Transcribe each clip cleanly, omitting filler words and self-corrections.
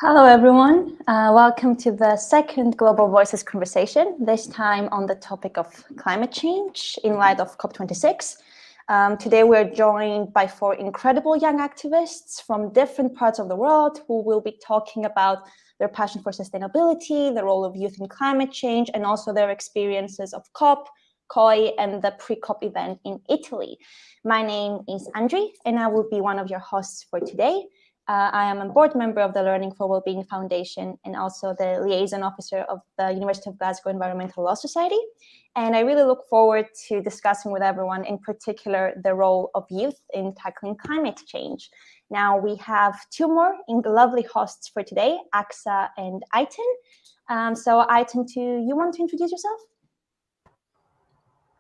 Hello, everyone. Welcome to the second Global Voices conversation, this time on the topic of climate change in light of COP26. Today, we're joined by four incredible young activists from different parts of the world who will be talking about their passion for sustainability, the role of youth in climate change, and also their experiences of COP, COI, and the pre-COP event in Italy. My name is Andri, and I will be one of your hosts for today. I am a board member of the Learning for Wellbeing Foundation and also the liaison officer of the University of Glasgow Environmental Law Society. And I really look forward to discussing with everyone, in particular, the role of youth in tackling climate change. Now, we have two more lovely hosts for today, Aksa and Aitan. So Aitan, you want to introduce yourself?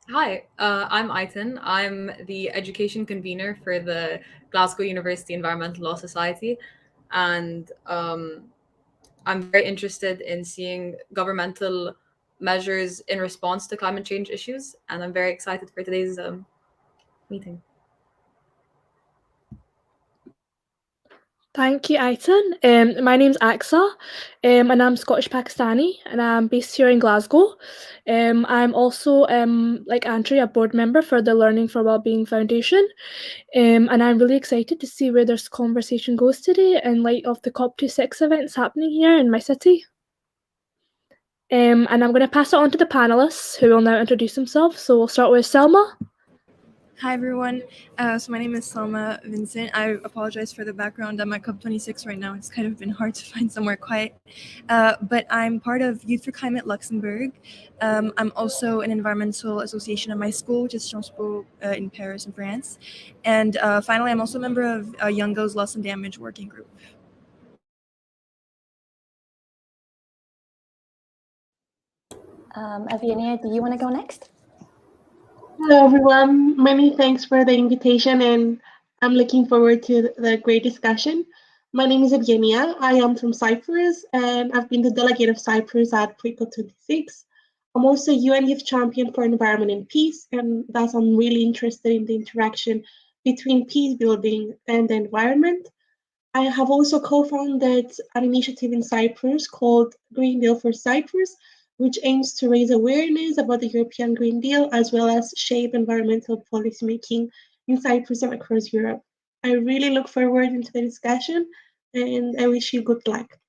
Hi, I'm Aitan. I'm the education convener for the Glasgow University Environmental Law Society, and I'm very interested in seeing governmental measures in response to climate change issues, and I'm very excited for today's meeting. Thank you, Aitan. My name's Aksa, and I'm Scottish Pakistani, and I'm based here in Glasgow. I'm also, like Andrew, a board member for the Learning for Wellbeing Foundation, and I'm really excited to see where this conversation goes today in light of the COP26 events happening here in my city. And I'm going to pass it on to the panelists, who will now introduce themselves. So we'll start with Selma. Hi, everyone. So my name is Salma Vincent. I apologize for the background. I'm at COP26 right now. It's kind of been hard to find somewhere quiet. But I'm part of Youth for Climate Luxembourg. I'm also an environmental association at my school, which is Sciences Po in Paris in France. And finally, I'm also a member of Young Girls Loss and Damage Working Group. Evgenia, do you want to go next? Hello, everyone. Many thanks for the invitation, and I'm looking forward to the great discussion. My name is Evgenia. I am from Cyprus, and I've been the delegate of Cyprus at pre-COP26. I'm also a UN Youth Champion for Environment and Peace, and thus I'm really interested in the interaction between peace building and the environment. I have also co-founded an initiative in Cyprus called Green Deal for Cyprus, which aims to raise awareness about the European Green Deal as well as shape environmental policymaking in Cyprus and across Europe. I really look forward into the discussion, and I wish you good luck.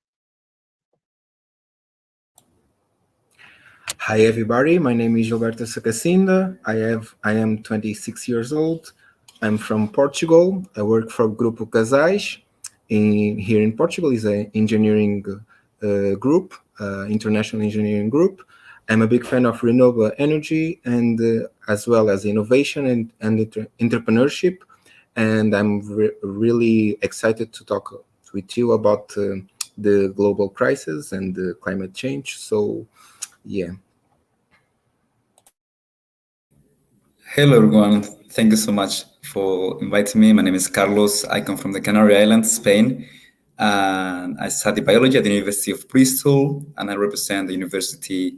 Hi everybody, my name is Gilberto Sacacinda. I am 26 years old. I'm from Portugal. I work for Grupo Casais. Here in Portugal is an engineering group, international engineering group. I'm a big fan of renewable energy and as well as innovation and entrepreneurship. And I'm really excited to talk with you about the global crisis and the climate change. So, yeah. Hello, everyone. Thank you so much for inviting me. My name is Carlos. I come from the Canary Islands, Spain. And I study biology at the University of Bristol, and I represent the university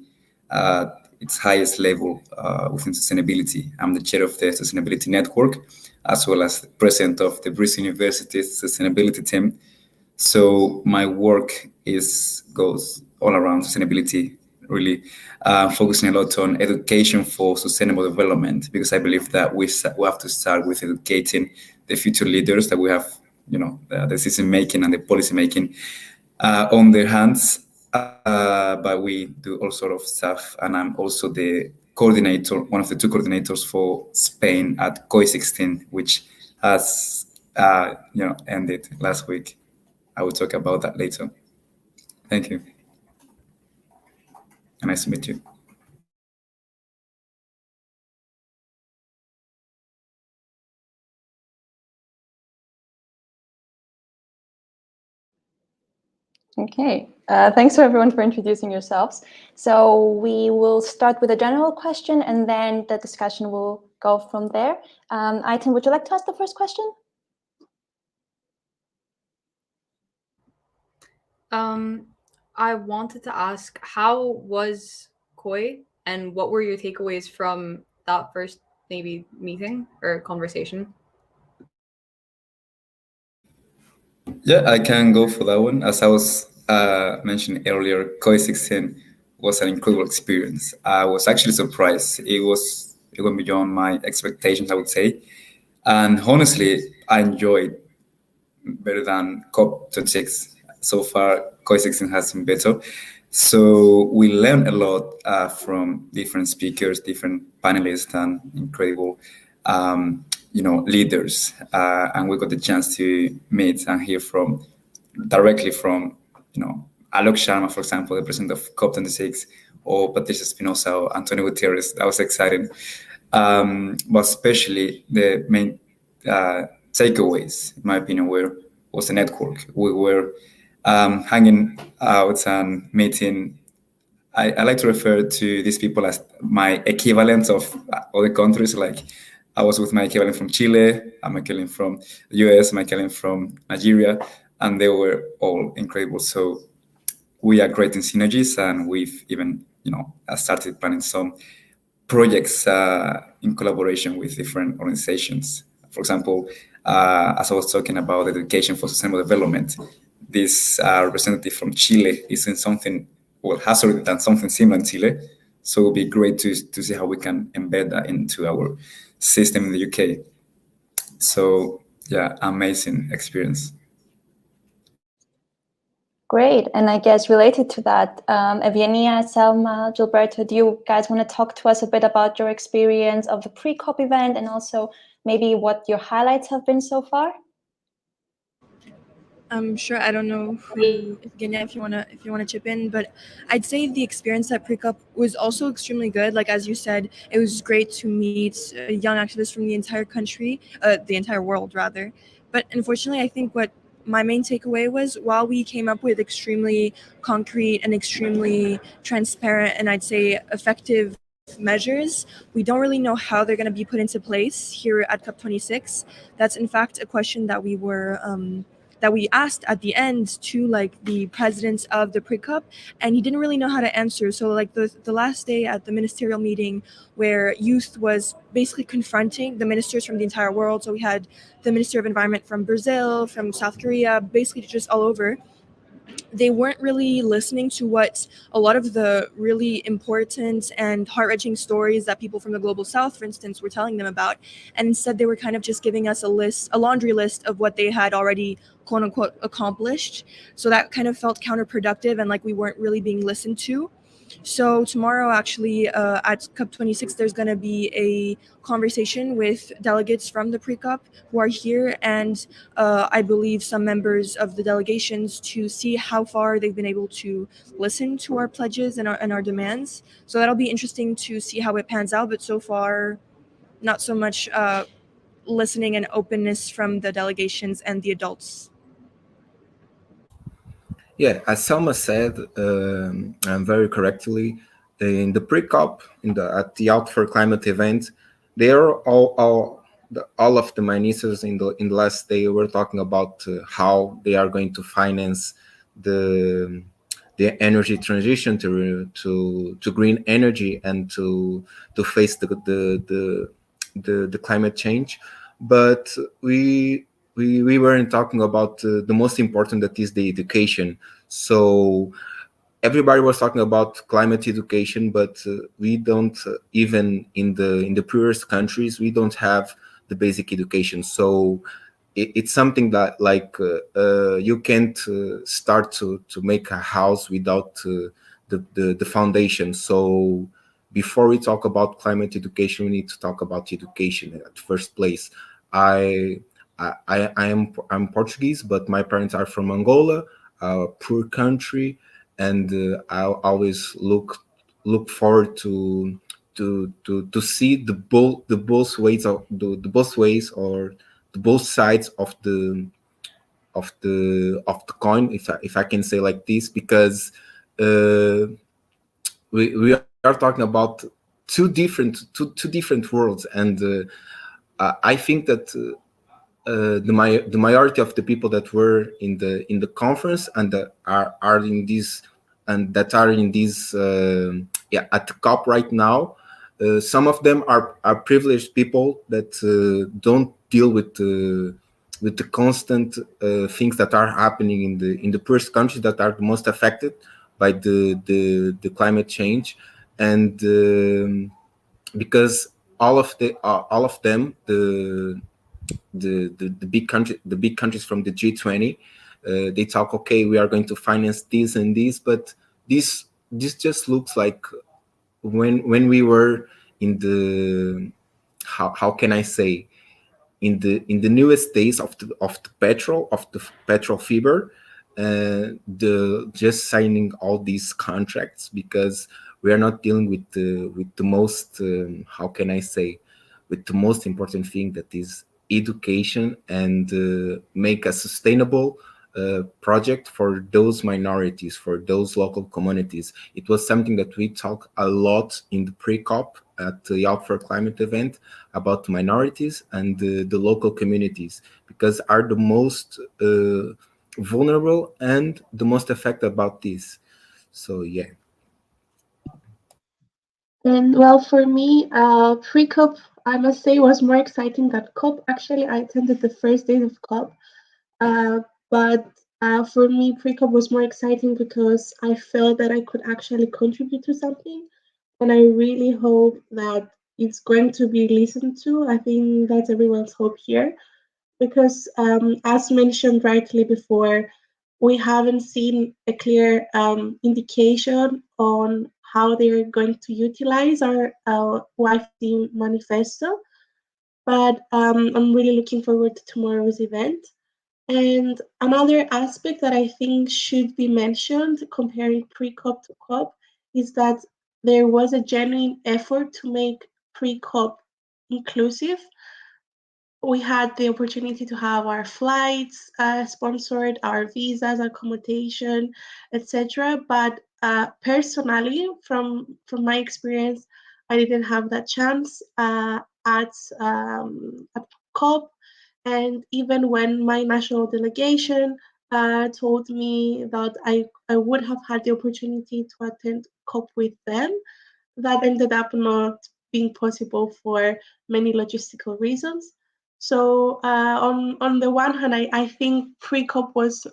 at its highest level within sustainability. I'm the chair of the Sustainability Network, as well as the president of the Bristol University's sustainability team. So my work goes all around sustainability, really focusing a lot on education for sustainable development, because I believe that we have to start with educating the future leaders that we have, the decision making and the policy making on their hands. But we do all sort of stuff, and I'm also the coordinator, one of the two coordinators for Spain at COI16, which has ended last week. I will talk about that later. Thank you. And nice to meet you. Okay, thanks to everyone for introducing yourselves. So we will start with a general question and then the discussion will go from there. Aitan, would you like to ask the first question? I wanted to ask, how was COI and what were your takeaways from that first maybe meeting or conversation? Yeah, I can go for that one. As I was mentioning earlier, COI 16 was an incredible experience. I was actually surprised. It went beyond my expectations, I would say. And honestly, I enjoyed better than COP26. So far, COI 16 has been better. So we learned a lot from different speakers, different panelists, and incredible, leaders. And we got the chance to meet and hear from directly from, Alok Sharma, for example, the president of COP26, or Patricia Espinosa or Antonio Gutierrez. That was exciting. But especially the main takeaways, in my opinion, was the network. We were hanging out and meeting. I like to refer to these people as my equivalent of other countries. Like I was with my equivalent from Chile, my equivalent from the US, my equivalent from Nigeria, and they were all incredible. So we are creating synergies, and we've even started planning some projects in collaboration with different organizations. For example, as I was talking about education for sustainable development, this representative from Chile is in something, well, has already done something similar in Chile. So it would be great to see how we can embed that into our system in the UK. So yeah, amazing experience. Great. And I guess related to that, Evgenia, Selma, Gilberto, do you guys want to talk to us a bit about your experience of the pre-COP event and also maybe what your highlights have been so far? I'm sure. I don't know Evgenia, if you wanna chip in, but I'd say the experience at pre-COP was also extremely good. Like as you said, it was great to meet young activists from the entire country, the entire world rather. But unfortunately, I think what my main takeaway was, while we came up with extremely concrete and extremely transparent and I'd say effective measures, we don't really know how they're going to be put into place here at COP26. That's in fact a question that we asked at the end to like the presidents of the pre-COP, and he didn't really know how to answer. So like the last day at the ministerial meeting where youth was basically confronting the ministers from the entire world. So we had the Minister of Environment from Brazil, from South Korea, basically just all over. They weren't really listening to what a lot of the really important and heart-wrenching stories that people from the global south, for instance, were telling them about. And instead, they were kind of just giving us a laundry list of what they had already, quote unquote, accomplished. So that kind of felt counterproductive and like we weren't really being listened to. So tomorrow, actually, at COP26, there's going to be a conversation with delegates from the pre-COP who are here, and I believe some members of the delegations to see how far they've been able to listen to our pledges and our demands. So that'll be interesting to see how it pans out. But so far, not so much listening and openness from the delegations and the adults. Yeah, as Selma said, and very correctly, in the pre-COP, at the Out for Climate event, they are all of the ministers in the last day were talking about how they are going to finance the energy transition to green energy and to face the climate change, but we weren't talking about the most important, that is the education. So everybody was talking about climate education, but we don't even in the poorest countries, we don't have the basic education. So it's something that you can't start to make a house without the foundation. So before we talk about climate education, we need to talk about education at first place. I'm Portuguese, but my parents are from Angola, a poor country, and I always look forward to see the both ways of the both ways, or the both sides of the coin, if I can say like this, because we are talking about two different worlds, and I think that the majority of the people that were in the conference and that are in this at the COP right now, some of them are privileged people that don't deal with with the constant things that are happening in the poorest countries that are the most affected by the climate change, and because all of them, the big countries from the G20, they talk, okay, we are going to finance this and this, but this just looks like when we were in the, how can I say, in the newest days of the petrol fever, the just signing all these contracts, because we are not dealing with the most, how can I say, with the most important thing, that is education, and make a sustainable project for those minorities, for those local communities. It was something that we talked a lot in the pre-COP at the Out for Climate event, about minorities and the local communities, because are the most vulnerable and the most affected about this. So yeah. And well, for me, pre-COP, I must say, was more exciting than COP. Actually, I attended the first days of COP, but for me, pre-COP was more exciting because I felt that I could actually contribute to something, and I really hope that it's going to be listened to. I think that's everyone's hope here, because as mentioned rightly before, we haven't seen a clear indication on how they're going to utilize our YFC manifesto. But I'm really looking forward to tomorrow's event. And another aspect that I think should be mentioned, comparing pre-COP to COP, is that there was a genuine effort to make pre-COP inclusive. We had the opportunity to have our flights sponsored, our visas, accommodation, etc. But personally, from my experience, I didn't have that chance at COP. And even when my national delegation told me that I would have had the opportunity to attend COP with them, that ended up not being possible for many logistical reasons. So on the one hand, I think pre-COP was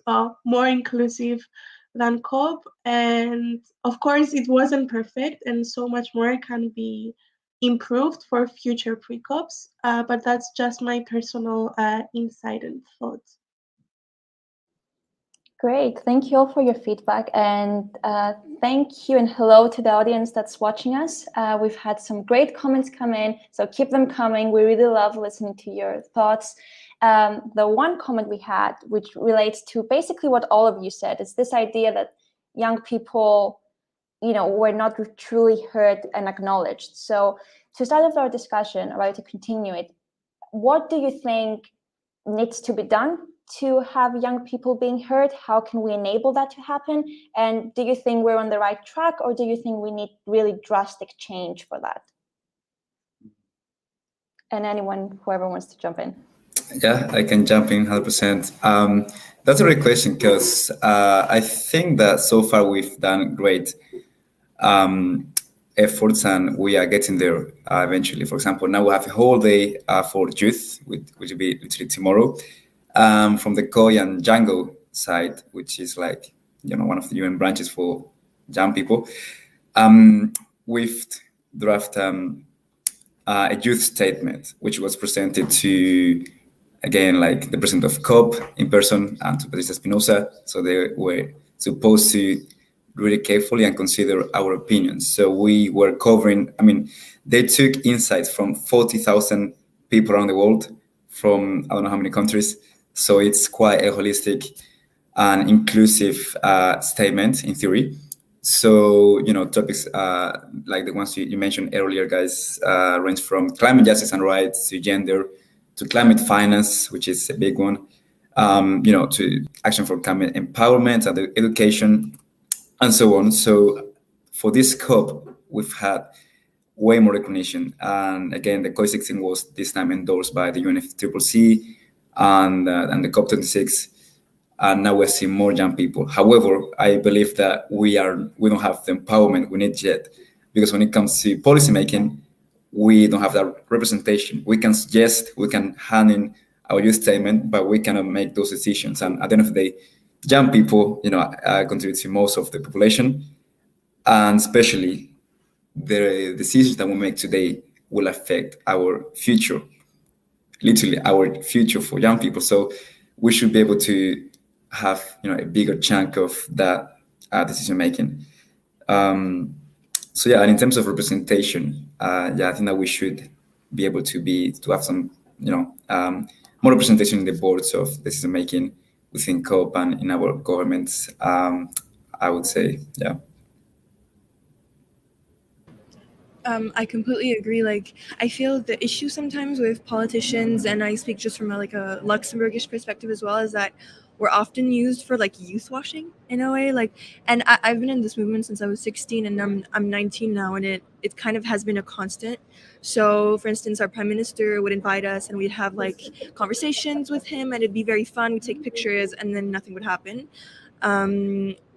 more inclusive than COP, and of course it wasn't perfect, and so much more can be improved for future pre-COPs. But that's just my personal insight and thoughts. Great. Thank you all for your feedback, and thank you and hello to the audience that's watching us. We've had some great comments come in, so keep them coming. We really love listening to your thoughts. The one comment we had, which relates to basically what all of you said, is this idea that young people, were not truly heard and acknowledged. So to start off our discussion, or to continue it, what do you think needs to be done to have young people being heard? How can we enable that to happen? And do you think we're on the right track, or do you think we need really drastic change for that? And whoever wants to jump in. Yeah, I can jump in 100%. That's a great question, because I think that so far we've done great efforts, and we are getting there eventually. For example, now we have a whole day for youth, which will be literally tomorrow, from the Koi and Django side, which is like, one of the UN branches for young people. We've drafted a youth statement, which was presented to, again, like the president of COP in person, and to Patricia Espinosa. So they were supposed to really carefully and consider our opinions. So we were covering, they took insights from 40,000 people around the world, from I don't know how many countries. So it's quite a holistic and inclusive statement in theory. So, topics like the ones you mentioned earlier, guys, range from climate justice and rights to gender, to climate finance, which is a big one, to action for climate empowerment and education, and so on. So for this COP, we've had way more recognition. And again, the COP16 was this time endorsed by the UNFCCC and the COP26. And now we're seeing more young people. However, I believe that we don't have the empowerment we need yet, because when it comes to policymaking, we don't have that representation. We can suggest, we can hand in our youth statement, but we cannot make those decisions. And at the end of the day, young people, contribute to most of the population, and especially the decisions that we make today will affect our future, literally our future for young people. So we should be able to have a bigger chunk of that decision making. So yeah, and in terms of representation, I think that we should be able to have some more representation in the boards of decision making within COP and in our governments. I would say, yeah. I completely agree. Like, I feel the issue sometimes with politicians, and I speak just from a Luxembourgish perspective as well, is that we're often used for youth washing in a way. And I've been in this movement since I was 16, and I'm 19 now, and it kind of has been a constant. So, for instance, our prime minister would invite us, and we'd have conversations with him, and it'd be very fun. We'd take pictures, and then nothing would happen.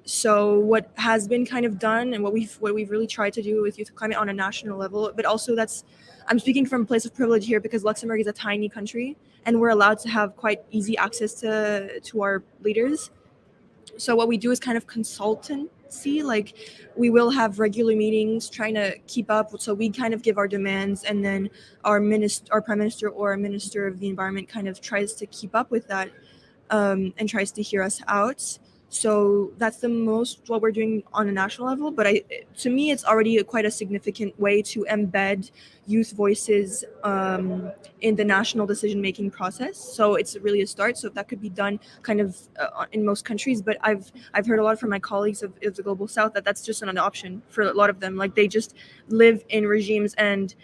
So what has been kind of done, and what we've really tried to do with youth climate on a national level, but also I'm speaking from a place of privilege here because Luxembourg is a tiny country and we're allowed to have quite easy access to our leaders. So what we do is kind of consultancy. We will have regular meetings trying to keep up. So we kind of give our demands, and then our prime minister or a minister of the environment kind of tries to keep up with that, and tries to hear us out. So that's the most what we're doing on a national level. But to me, it's already quite a significant way to embed youth voices in the national decision-making process. So it's really a start. So if that could be done kind of in most countries, but I've heard a lot from my colleagues of the Global South that that's just not an option for a lot of them. They just live in regimes and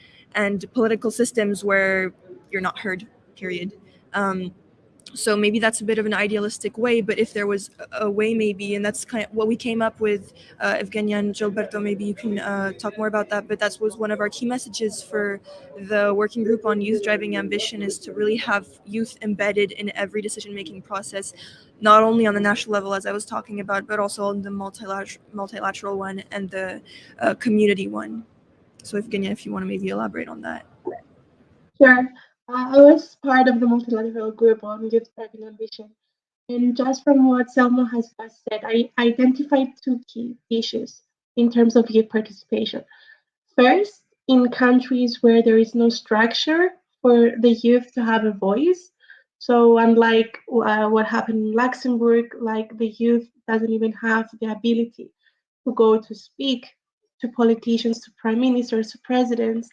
political systems where you're not heard, period. So maybe that's a bit of an idealistic way, but if there was a way, maybe, and that's kind of what we came up with, Evgenia and Gilberto, maybe you can talk more about that, but that was one of our key messages for the working group on youth driving ambition, is to really have youth embedded in every decision-making process, not only on the national level, as I was talking about, but also on the multilateral one and the community one. So Evgenia, if you want to maybe elaborate on that. Sure. I was part of the multilateral group on youth driving ambition. And just from what Selma has just said, I identified two key issues in terms of youth participation. First, in countries where there is no structure for the youth to have a voice. So unlike what happened in Luxembourg, the youth doesn't even have the ability to go to speak to politicians, to prime ministers, to presidents,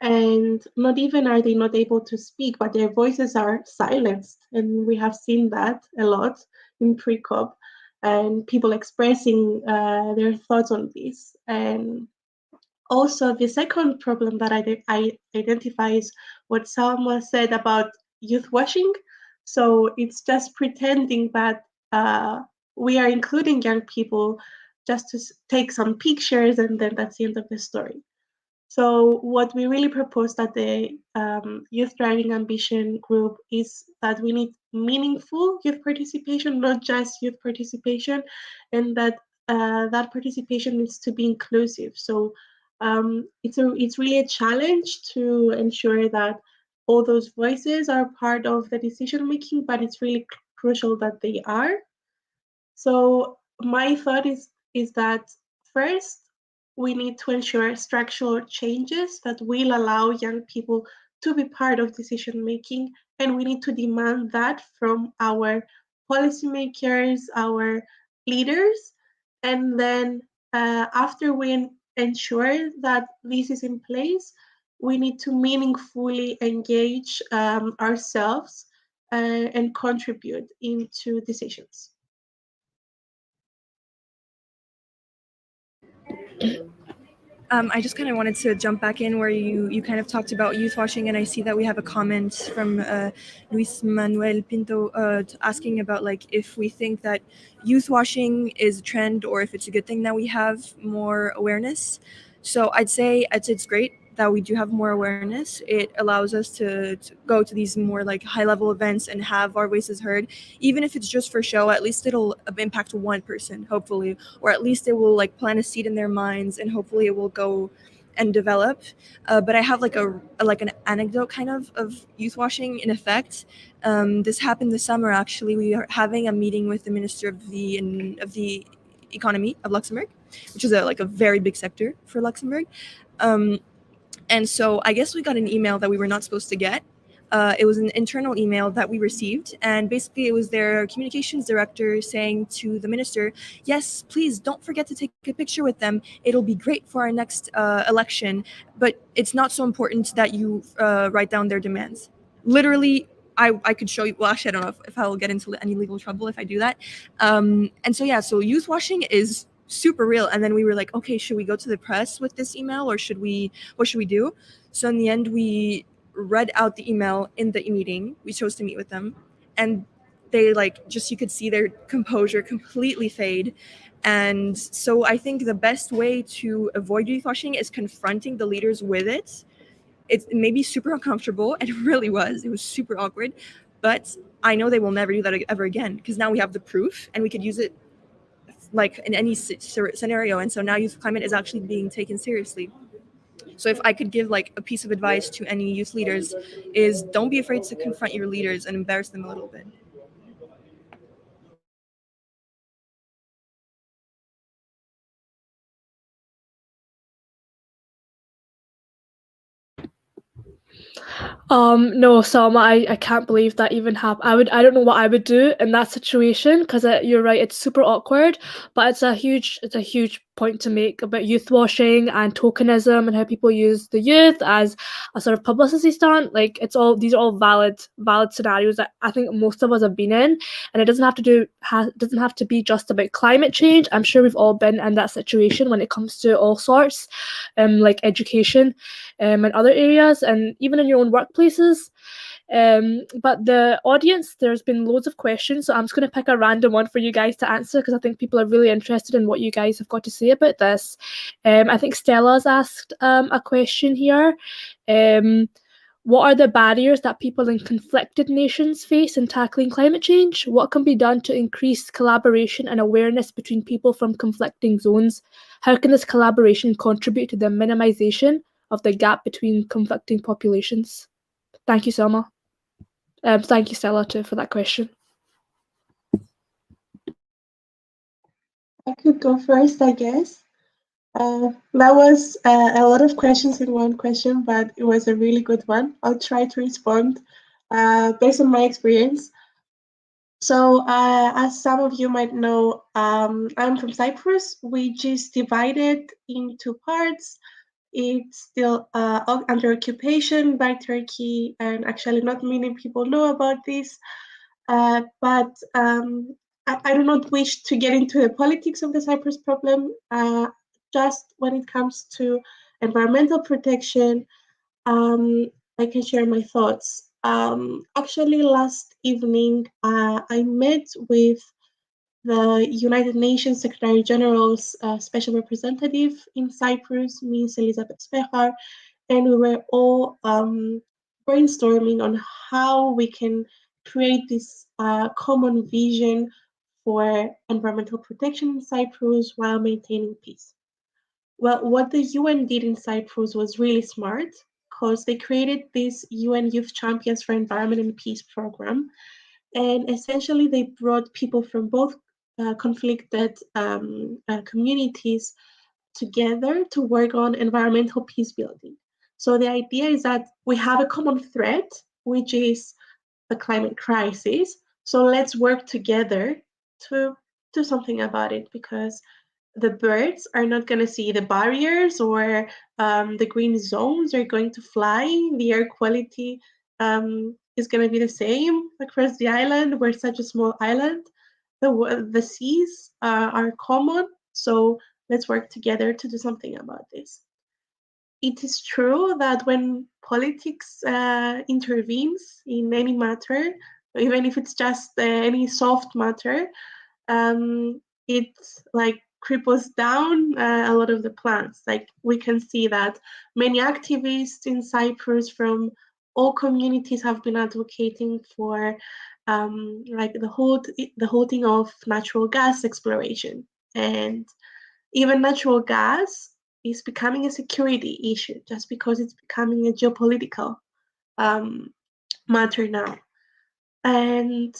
and not even are they not able to speak, but their voices are silenced. And we have seen that a lot in pre-COP, and people expressing their thoughts on this. And also the second problem that I identify is what Salma said about youth washing. So it's just pretending that we are including young people just to take some pictures, and then that's the end of the story. So what we really proposed at the Youth Driving Ambition group is that we need meaningful youth participation, not just youth participation, and that that participation needs to be inclusive. So it's really a challenge to ensure that all those voices are part of the decision making, but it's really crucial that they are. So my thought is that first, we need to ensure structural changes that will allow young people to be part of decision making, and we need to demand that from our policymakers, our leaders, and then after we ensure that this is in place, we need to meaningfully engage ourselves and contribute into decisions. I just kind of wanted to jump back in where you kind of talked about youth washing, and I see that we have a comment from Luis Manuel Pinto asking about if we think that youth washing is a trend or if it's a good thing that we have more awareness. So I'd say it's great that we do have more awareness. It allows us to go to these more high level events and have our voices heard, even if it's just for show. At least it'll impact one person, hopefully, or at least it will plant a seed in their minds, and hopefully it will go and develop. But I have like an anecdote kind of youth washing in effect. This happened this summer. Actually, we are having a meeting with the Minister of the Economy of Luxembourg, which is a very big sector for Luxembourg. And so I guess we got an email that we were not supposed to get. It was an internal email that we received, and basically it was their communications director saying to the minister, yes, please don't forget to take a picture with them. It'll be great for our next election, but it's not so important that you write down their demands. Literally, I could show you. Well, actually, I don't know if I will get into any legal trouble if I do that. And so, yeah, so youth washing is super real. And then we were like, okay, should we go to the press with this email, or what should we do? So in the end, we read out the email in the meeting. We chose to meet with them, and they you could see their composure completely fade. And so I think the best way to avoid youth washing is confronting the leaders with it. It may be super uncomfortable, and it was super awkward, but I know they will never do that ever again, because now we have the proof and we could use it in any scenario. And so now youth climate is actually being taken seriously. So if I could give a piece of advice to any youth leaders, is don't be afraid to confront your leaders and embarrass them a little bit. No, Salma, I can't believe that even happened. I don't know what I would do in that situation, because you're right, it's super awkward, but it's a huge point to make about youth washing and tokenism and how people use the youth as a sort of publicity stunt. These are all valid scenarios that I think most of us have been in, and it doesn't have to be just about climate change. I'm sure we've all been in that situation when it comes to all sorts, like education, and other areas, and even in your own workplaces. But the audience, there's been loads of questions, so I'm just going to pick a random one for you guys to answer, because I think people are really interested in what you guys have got to say about this. I think Stella's asked a question here. What are the barriers that people in conflicted nations face in tackling climate change? What can be done to increase collaboration and awareness between people from conflicting zones? How can this collaboration contribute to the minimization of the gap between conflicting populations? Thank you, Selma. Thank you, Stella, too, for that question. I could go first, I guess. That was a lot of questions in one question, but it was a really good one. I'll try to respond based on my experience. So, as some of you might know, I'm from Cyprus. We just divided into parts. It's still under occupation by Turkey, and actually not many people know about this. But I do not wish to get into the politics of the Cyprus problem. Just when it comes to environmental protection, I can share my thoughts. Actually, last evening, I met with the United Nations Secretary General's Special Representative in Cyprus, Ms. Elizabeth Spehar, and we were all brainstorming on how we can create this common vision for environmental protection in Cyprus while maintaining peace. Well, what the UN did in Cyprus was really smart, because they created this UN Youth Champions for Environment and Peace program. And essentially, they brought people from both conflicted communities together to work on environmental peace building. So the idea is that we have a common threat, which is the climate crisis. So let's work together to do something about it, because the birds are not going to see the barriers, or the green zones are going to fly. The air quality is going to be the same across the island. We're such a small island. The seas are common. So let's work together to do something about this. It is true that when politics intervenes in any matter, even if it's just any soft matter, it cripples down a lot of the plans. We can see that many activists in Cyprus from all communities have been advocating for the halting of natural gas exploration. And even natural gas is becoming a security issue just because it's becoming a geopolitical matter now. And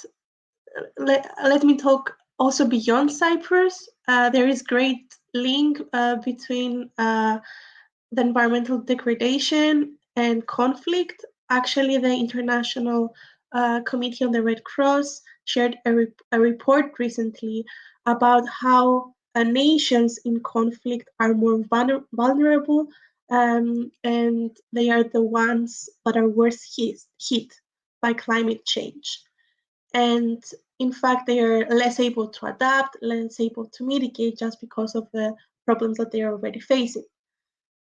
let me talk also beyond Cyprus. There is great link between the environmental degradation and conflict. Actually, the International Committee on the Red Cross shared a report recently about how nations in conflict are more vulnerable, and they are the ones that are worst hit by climate change. And in fact, they are less able to adapt, less able to mitigate just because of the problems that they are already facing.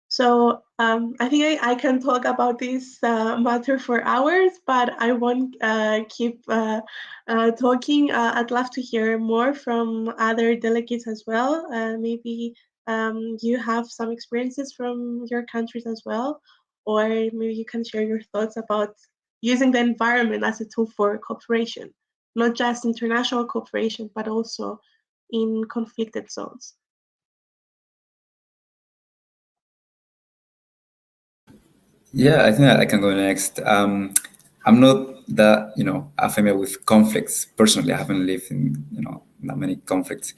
So I think I can talk about this matter for hours, but I won't keep talking. I'd love to hear more from other delegates as well. Maybe you have some experiences from your countries as well, or maybe you can share your thoughts about using the environment as a tool for cooperation, not just international cooperation, but also in conflicted zones. Yeah, I think I can go next. I'm not that familiar with conflicts personally. I haven't lived in that many conflicts.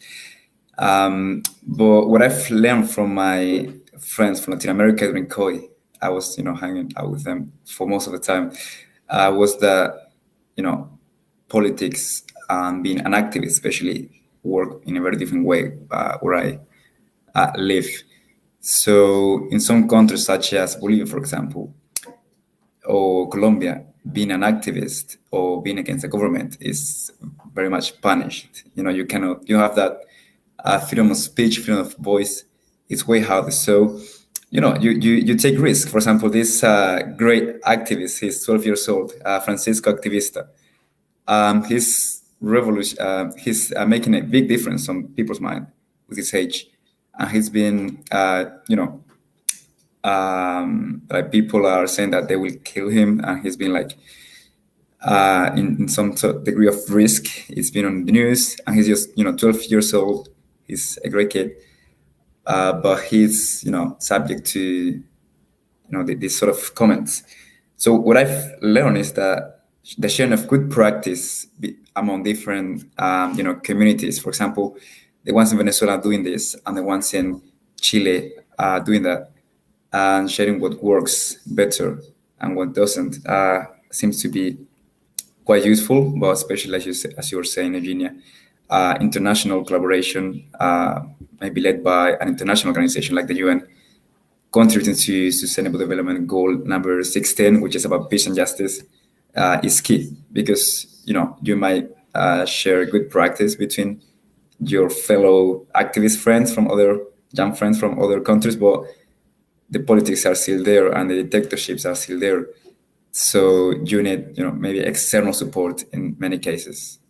But what I've learned from my friends from Latin America during COVID, I was hanging out with them for most of the time, was that politics and being an activist, especially, work in a very different way where I live. So in some countries such as Bolivia, for example, or Colombia, being an activist or being against the government is very much punished. You have that freedom of speech, freedom of voice. It's way harder. So, you take risk. For example, this great activist, he's 12 years old, Francisco Activista. He's making a big difference on people's mind with his age. And he's been, like people are saying that they will kill him, and he's been like in some sort of degree of risk. He's been on the news, and he's just 12 years old. He's a great kid, but he's subject to these sort of comments. So what I've learned is that the sharing of good practice among different communities. For example, the ones in Venezuela doing this, and the ones in Chile doing that, and sharing what works better and what doesn't seems to be quite useful. But especially as you were saying, Eugenia, international collaboration, maybe led by an international organization like the UN, contributing to Sustainable Development Goal number 16, which is about peace and justice, is key, because you might share good practice between your fellow activist friends from other young friends from other countries, but the politics are still there and the dictatorships are still there. So you need, maybe external support in many cases.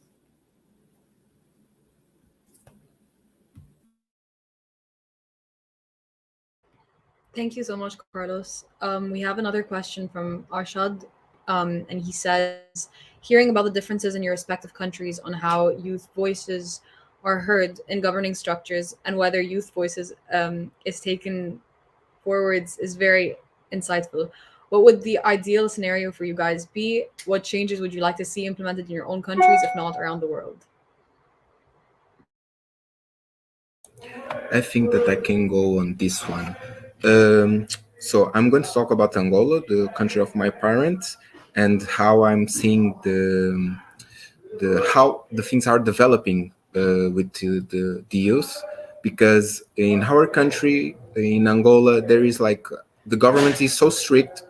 Thank you so much, Carlos. We have another question from Arshad, and he says, hearing about the differences in your respective countries on how youth voices are heard in governing structures and whether youth voices is taken forwards is very insightful. What would the ideal scenario for you guys be? What changes would you like to see implemented in your own countries, if not around the world? I think that I can go on this one. So I'm going to talk about Angola, the country of my parents, and how I'm seeing the how the things are developing with the youth. Because in our country, in Angola, there is like the government is so strict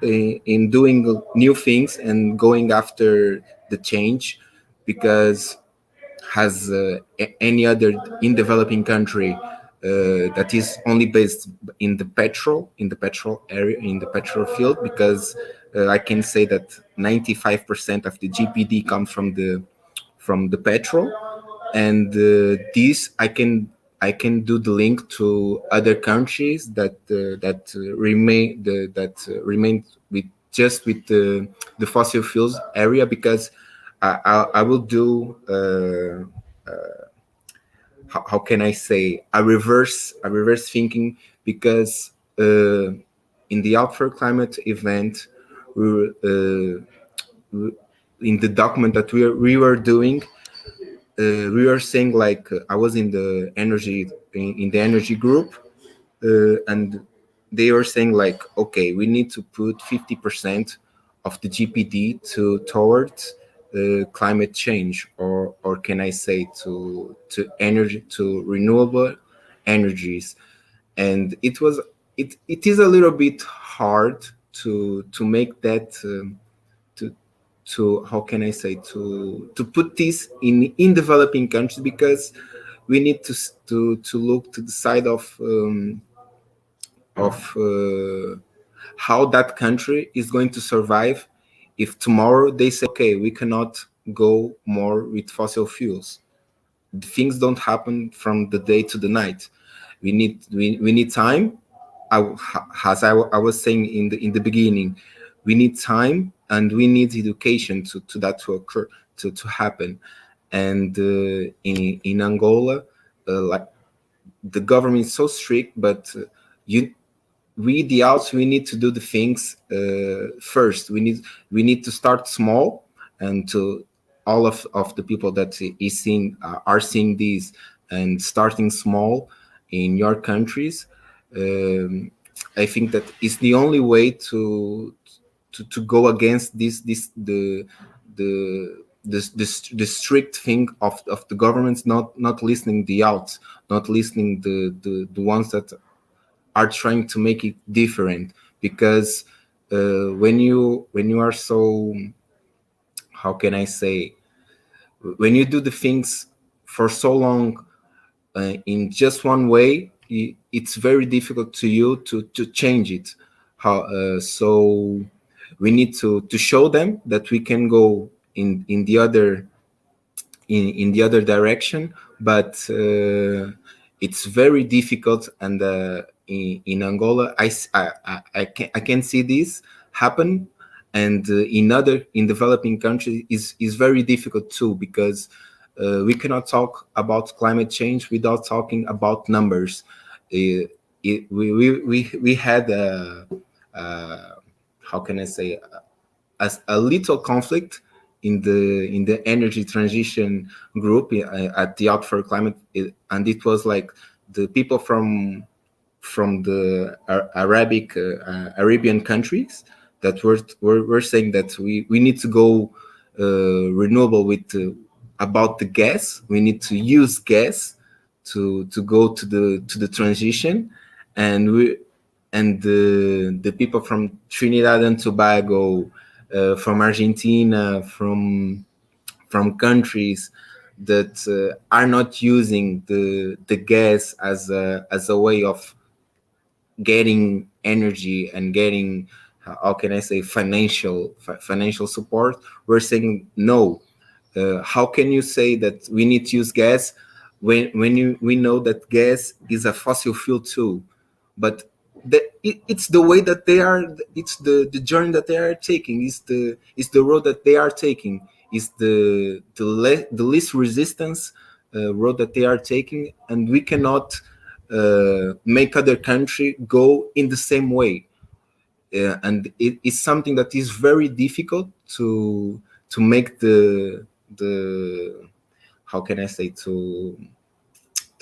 in doing new things and going after the change, because has any other in developing country that is only based in the petrol area, in the petrol field, because I can say that 95% of the GPD comes from the petrol. And this I can do the link to other countries that remain with just with the fossil fuels area, because I will do how can I say a reverse thinking, because in the Out for Climate event, we were, in the document that we were doing, we were saying like I was in the energy group, and they were saying like, okay, we need to put 50% of the GPD towards climate change, or can I say to energy, to renewable energies. And it is a little bit hard to make that to how can I say, to put this in developing countries, because we need to look to the side of how that country is going to survive if tomorrow they say, okay, we cannot go more with fossil fuels. Things don't happen from the day to the night. We need time. As I was saying in the beginning, we need time and we need education to that to occur, to happen. And in Angola, like, the government is so strict, but the outs, we need to do the things first. We need to start small, and to all of the people that is seeing are seeing these and starting small in your countries. I think that is the only way to go against the strict thing of the governments not listening the outs, not listening the ones that are trying to make it different. Because when you are so, how can I say, when you do the things for so long in just one way, it's very difficult to you to change it. So we need to show them that we can go in the other in the other direction, but it's very difficult. And in Angola, I can see this happen, and in developing countries is very difficult too, because we cannot talk about climate change without talking about numbers. We had how can I say, a little conflict in the energy transition group at the Out for Climate, and it was like the people from the Arabian countries that were saying that we need to go renewable with about the gas. We need to use gas to go to the transition, and the people from Trinidad and Tobago, from Argentina, from countries that are not using the gas as a way of getting energy and getting, how can I say, financial support. We're saying no. How can you say that we need to use gas when we know that gas is a fossil fuel too? But it's the way that they are. It's the journey that they are taking. It's the road that they are taking. It's the least resistance road that they are taking, and we cannot make other country go in the same way. And it is something that is very difficult to make the how can I say, to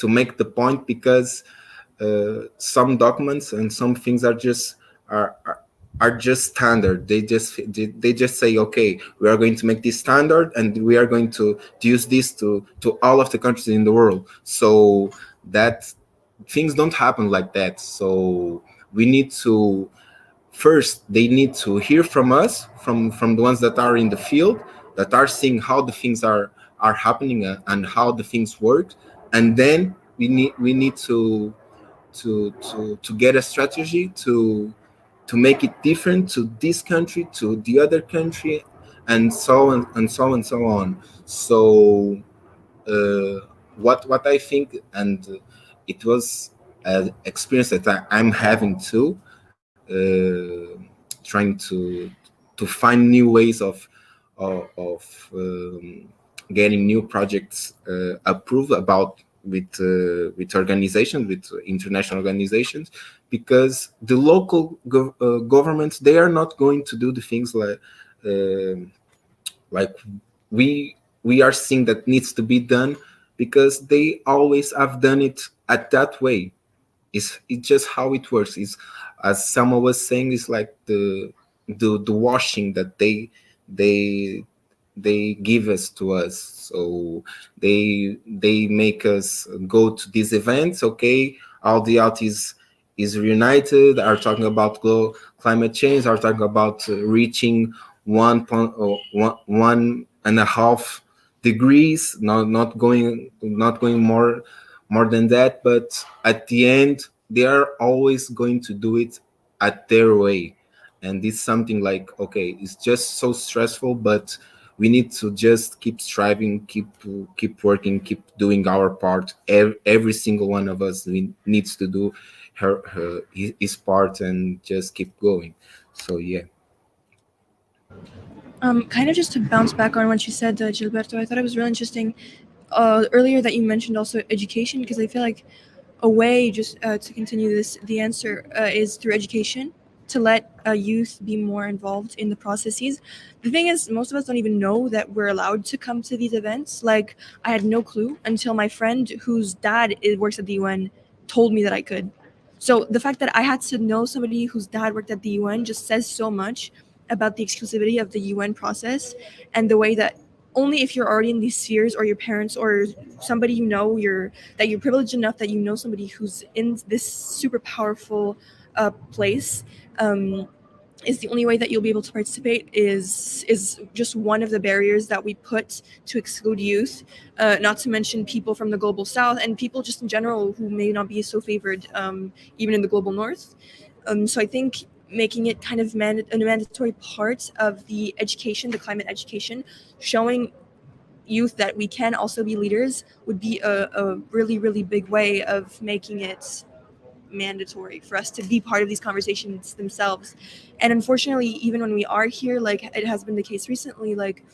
make the point, because some documents and some things are just standard. They just say, okay, we are going to make this standard, and we are going to use this to all of the countries in the world. So that things don't happen like that. So we need to, first they need to hear from us, from the ones that are in the field, that are seeing how the things are happening and how the things work. And then we need to get a strategy to make it different to this country, to the other country, and so on and so on and so on. So what I think, and it was an experience that I'm having too, trying to find new ways of getting new projects approved about with organizations, with international organizations, because the local governments, they are not going to do the things like we are seeing that needs to be done, because they always have done it at that way. It's just how it works. Is, as Selma was saying, is like the washing that they they give us to us. So they make us go to these events. Okay, all the artists is reunited, are talking about climate change, are talking about reaching 1.5 degrees, not going more than that. But at the end, they are always going to do it at their way. And it's something like, okay, it's just so stressful, but we need to just keep striving, keep working, keep doing our part. Every single one of us needs to do his part, and just keep going. So yeah. Kind of just to bounce back on what you said, Gilberto, I thought it was really interesting earlier that you mentioned also education, because I feel like a way just to continue this, the answer is through education, to let youth be more involved in the processes. The thing is, most of us don't even know that we're allowed to come to these events. Like, I had no clue until my friend whose dad works at the UN told me that I could. So the fact that I had to know somebody whose dad worked at the UN just says so much about the exclusivity of the UN process, and the way that only if you're already in these spheres, or your parents or somebody you know, that you're privileged enough that you know somebody who's in this super powerful place, is the only way that you'll be able to participate. Is just one of the barriers that we put to exclude youth, not to mention people from the global south and people just in general who may not be so favored, even in the global north. So I think making it kind of a mandatory part of the education, the climate education, showing youth that we can also be leaders, would be a really, really big way of making it mandatory for us to be part of these conversations themselves. And unfortunately, even when we are here, like it has been the case recently, like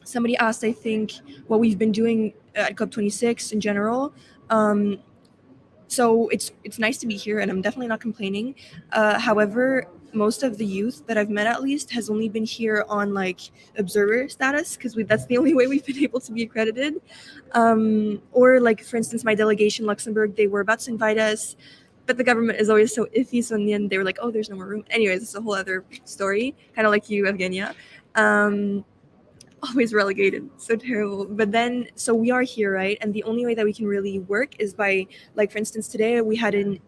somebody asked, I think, what we've been doing at COP26 in general. So it's nice to be here, and I'm definitely not complaining. However, most of the youth that I've met, at least, has only been here on like observer status, because that's the only way we've been able to be accredited. Or like, for instance, my delegation, Luxembourg, they were about to invite us, but the government is always so iffy. So in the end, they were like, "Oh, there's no more room." Anyways, it's a whole other story, kind of like you, Evgenia. Always relegated, so terrible. But then, so we are here, right? And the only way that we can really work is by, like, for instance, today we had an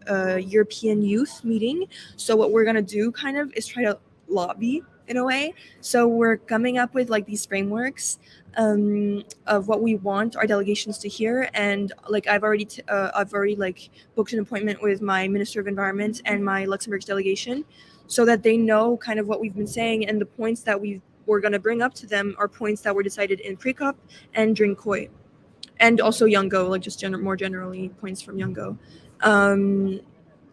European youth meeting. So what we're gonna do kind of is try to lobby in a way. So we're coming up with like these frameworks of what we want our delegations to hear. And like I've already like booked an appointment with my Minister of Environment and my Luxembourg delegation, so that they know kind of what we've been saying, and the points that we're going to bring up to them are points that were decided in pre-COP and during COI, and also Youngo, like just more generally points from Youngo.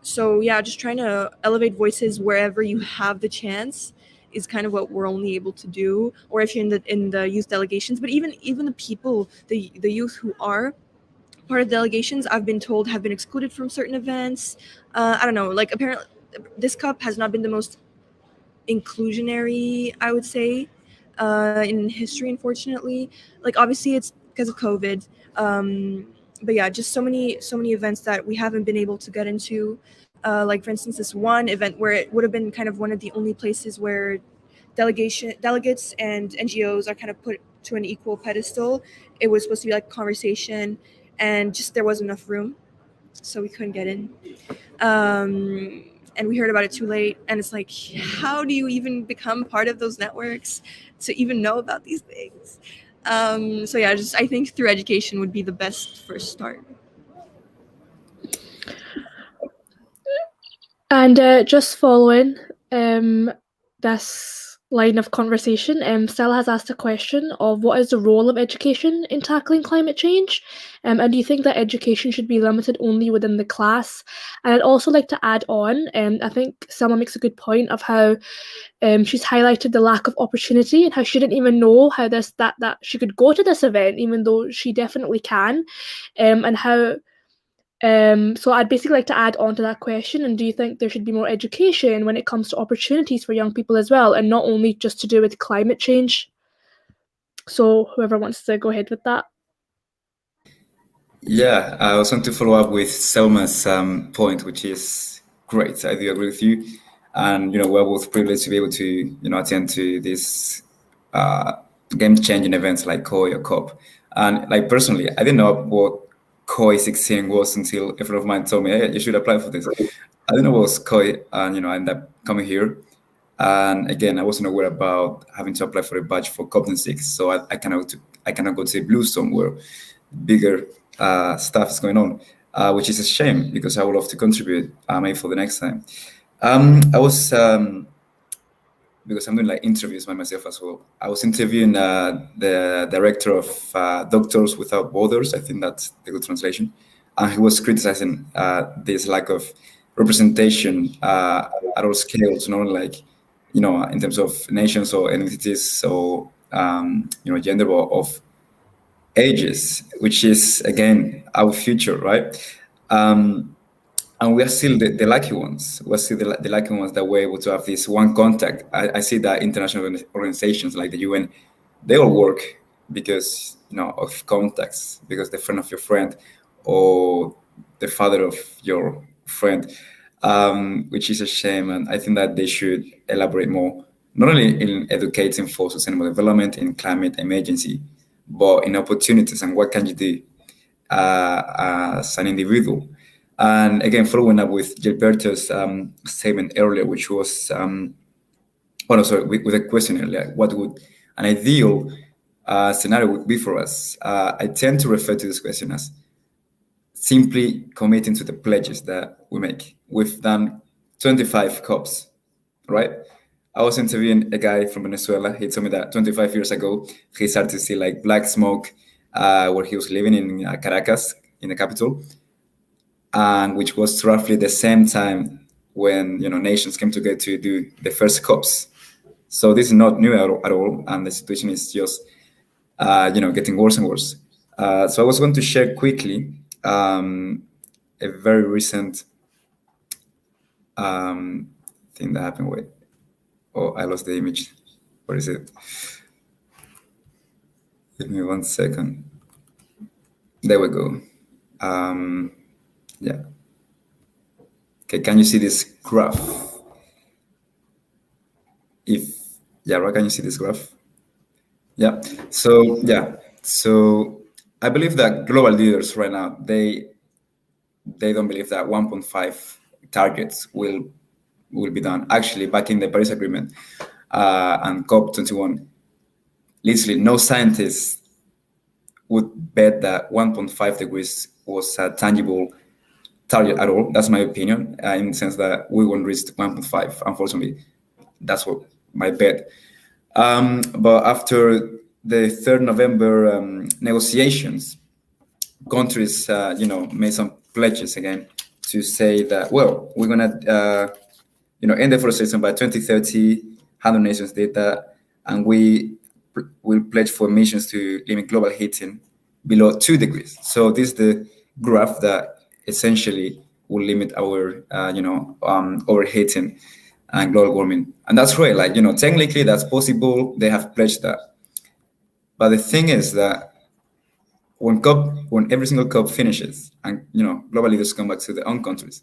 So yeah, just trying to elevate voices wherever you have the chance is kind of what we're only able to do. Or if you're in the youth delegations, but even the people, the youth who are part of delegations, I've been told, have been excluded from certain events. I don't know, like apparently this COP has not been the most inclusionary, I would say, in history, unfortunately. Like obviously it's because of COVID, but yeah, just so many events that we haven't been able to get into. Like for instance, this one event where it would have been kind of one of the only places where delegates and NGOs are kind of put to an equal pedestal. It was supposed to be like a conversation, and just there wasn't enough room, so we couldn't get in. And we heard about it too late, and it's like, how do you even become part of those networks to even know about these things? So yeah, just I think through education would be the best first start. And just following this line of conversation, Stella has asked a question of what is the role of education in tackling climate change, and do you think that education should be limited only within the class? And I'd also like to add on, I think Selma makes a good point of how she's highlighted the lack of opportunity and how she didn't even know how that she could go to this event, even though she definitely can, and how. So I'd basically like to add on to that question. And do you think there should be more education when it comes to opportunities for young people as well, and not only just to do with climate change? So whoever wants to go ahead with that. Yeah, I was going to follow up with Selma's point, which is great. I do agree with you, and we're both privileged to be able to attend to these game-changing events like COI or COP. And like personally, I didn't know what COI 16 was until a friend of mine told me, "Hey, you should apply for this." I didn't know what was COI, and I ended up coming here. And again, I wasn't aware about having to apply for a badge for COP26, so I cannot go to Bluestone where bigger stuff is going on, which is a shame because I would love to contribute maybe for the next time. I was because I'm doing like interviews by myself as well. I was interviewing the director of Doctors Without Borders. I think that's the good translation. And he was criticizing this lack of representation at all scales, not only like in terms of nations or entities or gender, but of ages, which is again our future, right? And we are still the lucky ones. We're still the lucky ones that we're able to have this one contact. I see that international organizations like the UN, they all work because of contacts, because the friend of your friend or the father of your friend, which is a shame. And I think that they should elaborate more, not only in educating for sustainable development in climate emergency, but in opportunities and what can you do as an individual. And again, following up with Gilberto's statement earlier, which was, with a question earlier, what would an ideal scenario would be for us? I tend to refer to this question as simply committing to the pledges that we make. We've done 25 COPs, right? I was interviewing a guy from Venezuela. He told me that 25 years ago, he started to see like black smoke where he was living in Caracas, in the capital, and which was roughly the same time when nations came together to do the first COPs. So this is not new at all, and the situation is just getting worse and worse. So I was going to share quickly a very recent thing that happened with. Oh, I lost the image. Where is it? Give me 1 second. There we go. Yeah. Okay, can you see this graph? Right, can you see this graph? Yeah. So I believe that global leaders right now, they don't believe that 1.5 targets will be done. Actually, back in the Paris Agreement and COP21, literally no scientist would bet that 1.5 degrees was a tangible target at all. That's my opinion, in the sense that we won't reach 1.5. Unfortunately, that's what my bet. But after the 3rd November negotiations, countries, made some pledges again to say that, well, we're gonna, end deforestation by 2030. 100 nations did that, and we will pledge for emissions to limit global heating below 2 degrees. So this is the graph that essentially will limit our, overheating and global warming. And that's right, like, technically that's possible. They have pledged that. But the thing is that when every single COP finishes and, global leaders come back to their own countries,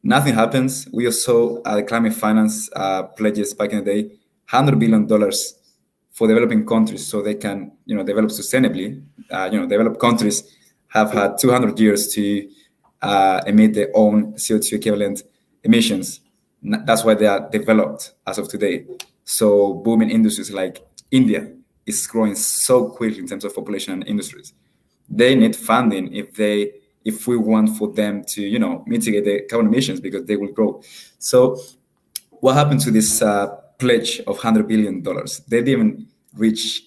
nothing happens. We also saw the climate finance pledges back in the day, $100 billion for developing countries so they can, develop sustainably. Developed countries have had 200 years to emit their own CO2 equivalent emissions. That's why they are developed as of today. So booming industries like India is growing so quickly in terms of population and industries. They need funding if we want for them to, mitigate the carbon emissions, because they will grow. So what happened to this pledge of $100 billion. They didn't even reach,